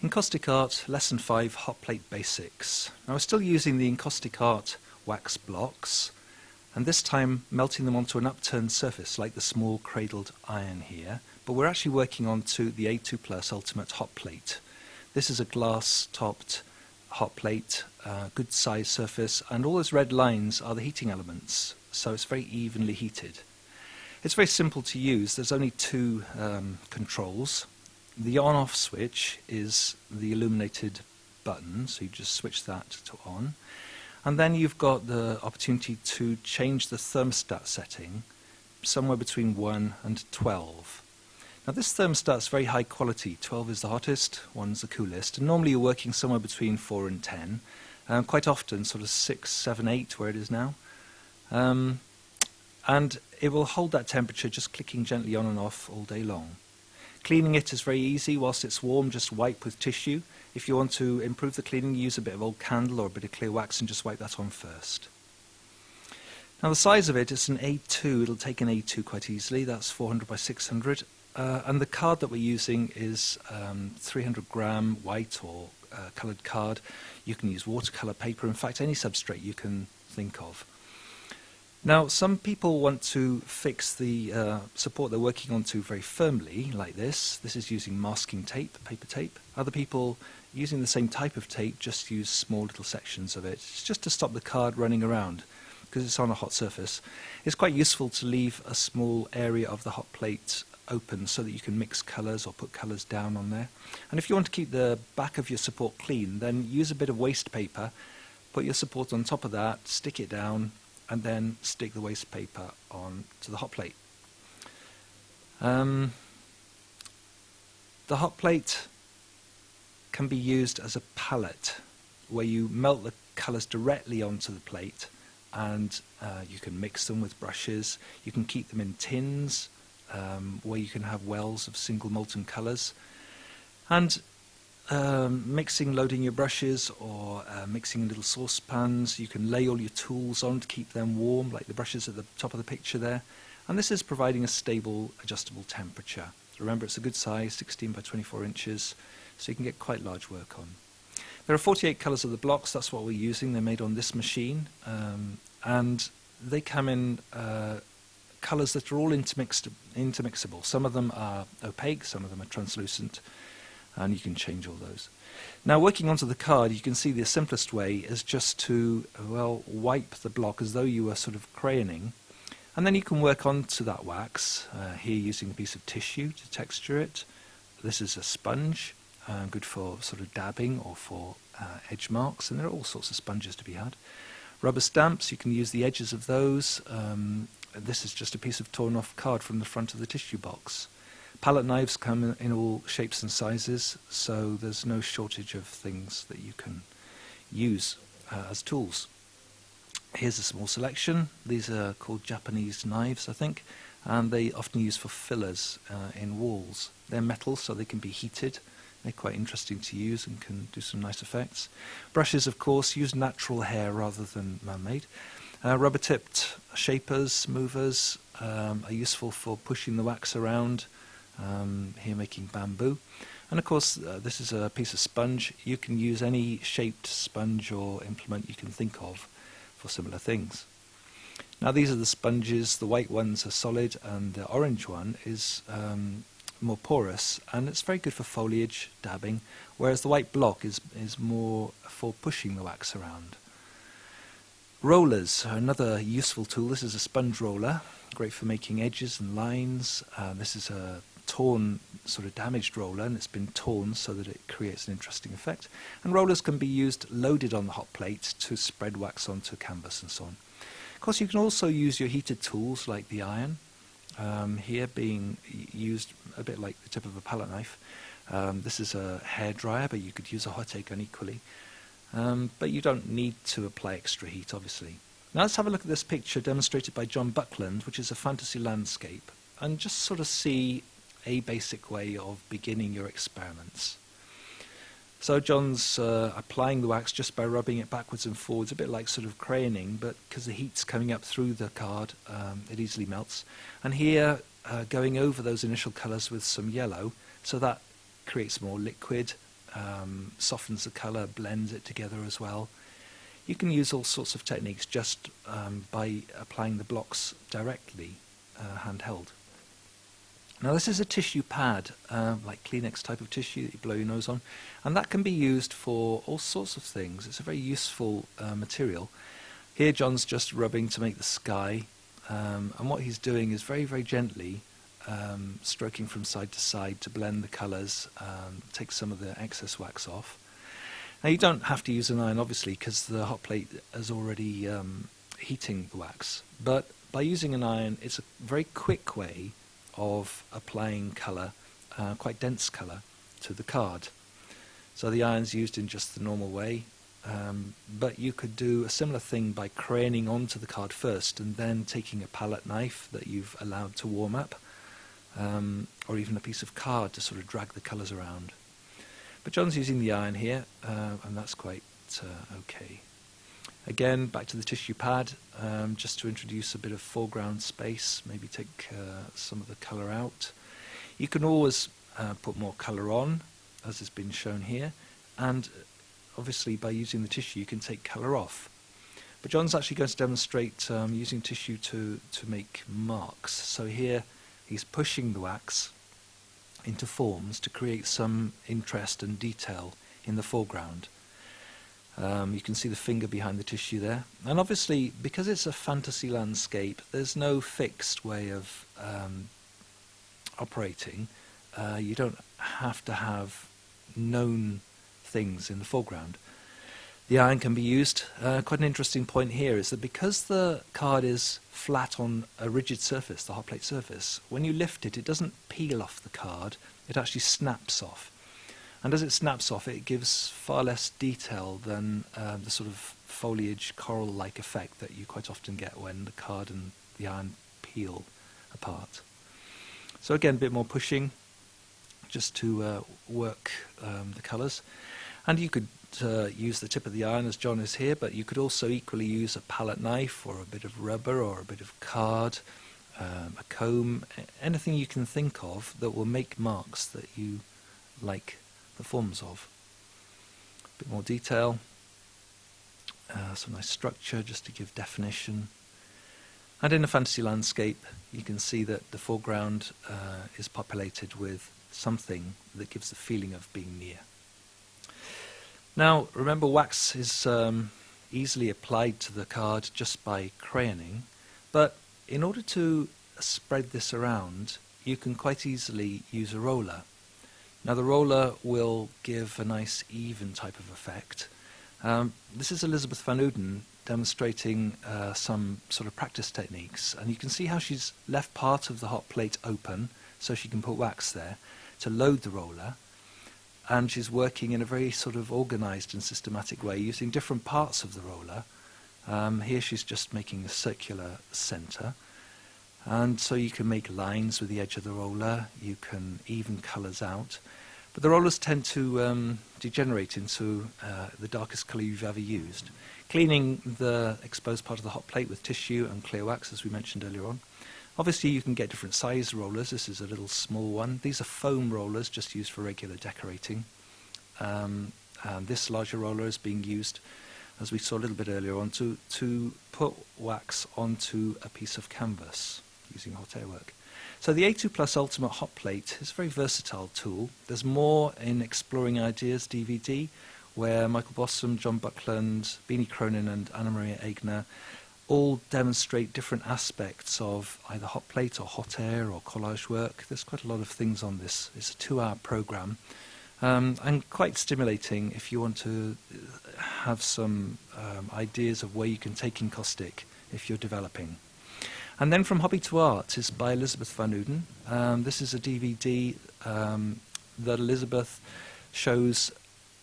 Encaustic Art, Lesson 5, Hotplate Basics. Now we're still using the Encaustic Art wax blocks, and this time melting them onto an upturned surface like the small cradled iron here, but we're actually working onto the A2 Plus Ultimate Hotplate. This is a glass-topped hotplate, good size surface, and all those red lines are the heating elements, so it's very evenly heated. It's very simple to use. There's only two controls. The on-off switch is the illuminated button, so you just switch that to on. And then you've got the opportunity to change the thermostat setting somewhere between 1 and 12. Now this thermostat's very high quality. 12 is the hottest, 1 is the coolest. And normally you're working somewhere between 4 and 10. Quite often sort of 6, 7, 8 where it is now. And it will hold that temperature just clicking gently on and off all day long. Cleaning it is very easy. Whilst it's warm, just wipe with tissue. If you want to improve the cleaning, use a bit of old candle or a bit of clear wax and just wipe that on first. Now the size of it is an A2. It'll take an A2 quite easily. That's 400 by 600. And the card that we're using is 300 gram white or coloured card. You can use watercolour paper. In fact, any substrate you can think of. Now, some people want to fix the support they're working onto very firmly, like this. This is using masking tape, paper tape. Other people, using the same type of tape, just use small little sections of it. It's just to stop the card running around, because it's on a hot surface. It's quite useful to leave a small area of the hot plate open so that you can mix colours or put colours down on there. And if you want to keep the back of your support clean, then use a bit of waste paper, put your support on top of that, stick it down, and then stick the waste paper on to the hot plate. The hot plate can be used as a palette where you melt the colours directly onto the plate, and you can mix them with brushes. You can keep them in tins where you can have wells of single molten colours. And mixing, loading your brushes, or mixing in little saucepans. You can lay all your tools on to keep them warm, like the brushes at the top of the picture there. And this is providing a stable, adjustable temperature. Remember, it's a good size, 16 by 24 inches, so you can get quite large work on. There are 48 colours of the blocks. That's what we're using. They're made on this machine, and they come in colours that are all intermixable. Some of them are opaque, some of them are translucent, and you can change all those. Now, working onto the card, you can see the simplest way is just to, well, wipe the block as though you were sort of crayoning, and then you can work onto that wax, here using a piece of tissue to texture it. This is a sponge, good for sort of dabbing or for edge marks, and there are all sorts of sponges to be had. Rubber stamps, you can use the edges of those. This is just a piece of torn off card from the front of the tissue box. Palette knives come in all shapes and sizes, so there's no shortage of things that you can use as tools. Here's a small selection. These are called Japanese knives, I think, and they often use for fillers in walls. They're metal, so they can be heated. They're quite interesting to use and can do some nice effects. Brushes, of course, use natural hair rather than man-made. Rubber-tipped shapers, movers, are useful for pushing the wax around. Here making bamboo, and of course this is a piece of sponge. You can use any shaped sponge or implement you can think of for similar things. Now these are the sponges. The white ones are solid and the orange one is more porous, and it's very good for foliage, dabbing, whereas the white block is more for pushing the wax around. Rollers are another useful tool. This is a sponge roller, great for making edges and lines. This is a torn, sort of damaged roller, and it's been torn so that it creates an interesting effect. And rollers can be used loaded on the hot plate to spread wax onto canvas and so on. Of course, you can also use your heated tools like the iron, here being used a bit like the tip of a palette knife. This is a hairdryer, but you could use a hot egg gun equally. But you don't need to apply extra heat, obviously. Now let's have a look at this picture demonstrated by John Buckland, which is a fantasy landscape, and just sort of see a basic way of beginning your experiments. So John's applying the wax just by rubbing it backwards and forwards, a bit like sort of crayoning, but because the heat's coming up through the card, it easily melts. And here, going over those initial colours with some yellow, so that creates more liquid, softens the colour, blends it together as well. You can use all sorts of techniques just by applying the blocks directly handheld. Now this is a tissue pad, like Kleenex type of tissue that you blow your nose on, and that can be used for all sorts of things. It's a very useful material. Here John's just rubbing to make the sky, and what he's doing is very, very gently stroking from side to side to blend the colours, take some of the excess wax off. Now you don't have to use an iron obviously because the hot plate is already heating the wax, but by using an iron it's a very quick way of applying colour, quite dense colour, to the card. So the iron's used in just the normal way, but you could do a similar thing by craning onto the card first and then taking a palette knife that you've allowed to warm up, or even a piece of card to sort of drag the colours around. But John's using the iron here, and that's quite okay. Again, back to the tissue pad, just to introduce a bit of foreground space, maybe take some of the colour out. You can always put more colour on, as has been shown here, and obviously by using the tissue you can take colour off. But John's actually going to demonstrate using tissue to make marks. So here he's pushing the wax into forms to create some interest and detail in the foreground. You can see the finger behind the tissue there, and obviously because it's a fantasy landscape there's no fixed way of operating. You don't have to have known things in the foreground. The iron can be used. Quite an interesting point here is that because the card is flat on a rigid surface, the hot plate surface, when you lift it, it doesn't peel off the card, it actually snaps off. And as it snaps off, it gives far less detail than the sort of foliage coral-like effect that you quite often get when the card and the iron peel apart. So again, a bit more pushing just to work the colours. And you could use the tip of the iron as John is here, but you could also equally use a palette knife or a bit of rubber or a bit of card, a comb, anything you can think of that will make marks that you like the forms of. A bit more detail, some nice structure just to give definition. And in a fantasy landscape you can see that the foreground is populated with something that gives the feeling of being near. Now remember, wax is easily applied to the card just by crayoning, but in order to spread this around you can quite easily use a roller. Now the roller will give a nice even type of effect. This is Elizabeth van Uden demonstrating some sort of practice techniques, and you can see how she's left part of the hot plate open so she can put wax there to load the roller, and she's working in a very sort of organised and systematic way using different parts of the roller. Here she's just making a circular centre, and so you can make lines with the edge of the roller, you can even colours out, but the rollers tend to degenerate into the darkest colour you've ever used. Cleaning the exposed part of the hot plate with tissue and clear wax, as we mentioned earlier on. Obviously you can get different size rollers. This is a little small one. These are foam rollers just used for regular decorating. And this larger roller is being used, as we saw a little bit earlier on, to put wax onto a piece of canvas using hot air work. So the A2 Plus Ultimate Hot Plate is a very versatile tool. There's more in Exploring Ideas DVD, where Michael Bossum, John Buckland, Beanie Cronin and Anna Maria Eigner all demonstrate different aspects of either hot plate or hot air or collage work. There's quite a lot of things on this. It's a 2-hour program, and quite stimulating if you want to have some ideas of where you can take Encaustic if you're developing. And then From Hobby to Art is by Elizabeth van Uden. This is a DVD that Elizabeth shows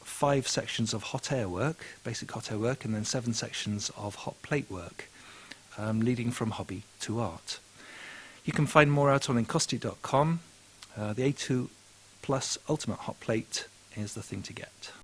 5 sections of hot air work, basic hot air work, and then 7 sections of hot plate work, leading from hobby to art. You can find more out on encaustic.com. The A2 Plus Ultimate Hot Plate is the thing to get.